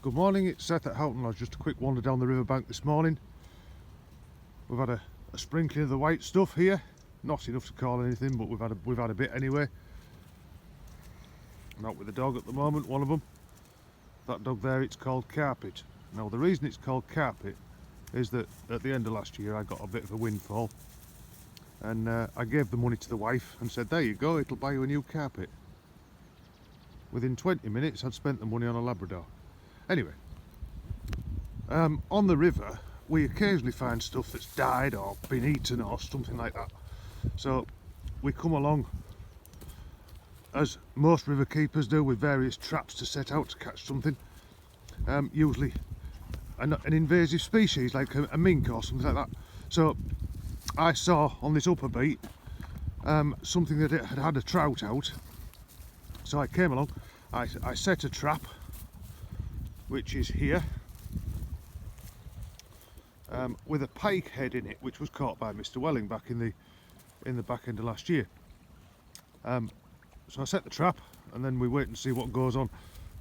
Good morning, it's Seth at Houghton Lodge. Just a quick wander down the riverbank this morning. We've had a sprinkling of the white stuff here. Not enough to call anything, but we've had a bit anyway. I'm out with the dog at the moment, one of them. That dog there, it's called Carpet. Now the reason it's called Carpet is that at the end of last year I got a bit of a windfall, and I gave the money to the wife and said, there you go, it'll buy you a new carpet. Within 20 minutes I'd spent the money on a Labrador. Anyway, on the river we occasionally find stuff that's died or been eaten or something like that. So we come along, as most river keepers do, with various traps to set out to catch something. Usually an invasive species like a mink or something like that. So I saw on this upper beat something that it had a trout out. So I came along, I set a trap, which is here, with a pike head in it, which was caught by Mr. Welling back in the back end of last year. So I set the trap, and then we wait and see what goes on.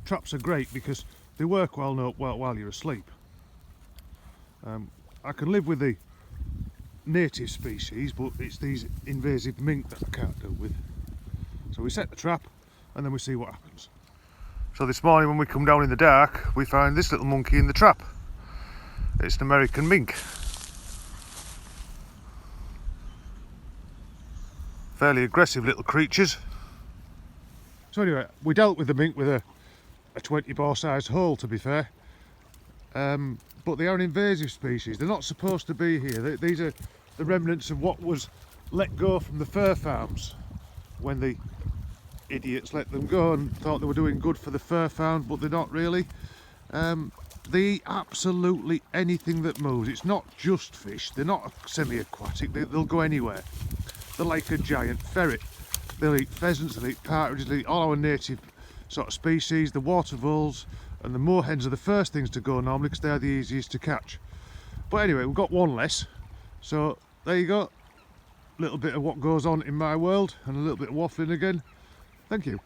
Traps are great because they work while you're asleep. I can live with the native species, but it's these invasive mink that I can't deal with. So we set the trap, and then we see what happens. So this morning when we come down in the dark, we find this little monkey in the trap. It's an American mink. Fairly aggressive little creatures. So anyway, we dealt with the mink with a 20 bore sized hole, to be fair. But they are an invasive species. They're not supposed to be here. These are the remnants of what was let go from the fur farms when the idiots let them go and thought they were doing good for the fur farm, but they're not really. They eat absolutely anything that moves. It's not just fish. They're not semi-aquatic. They'll go anywhere. They're like a giant ferret. They'll eat pheasants, they'll eat partridges, they'll eat all our native sort of species. The water voles and the moorhens are the first things to go normally because they're the easiest to catch. But anyway, we've got one less. So there you go. A little bit of what goes on in my world and a little bit of waffling again. Thank you.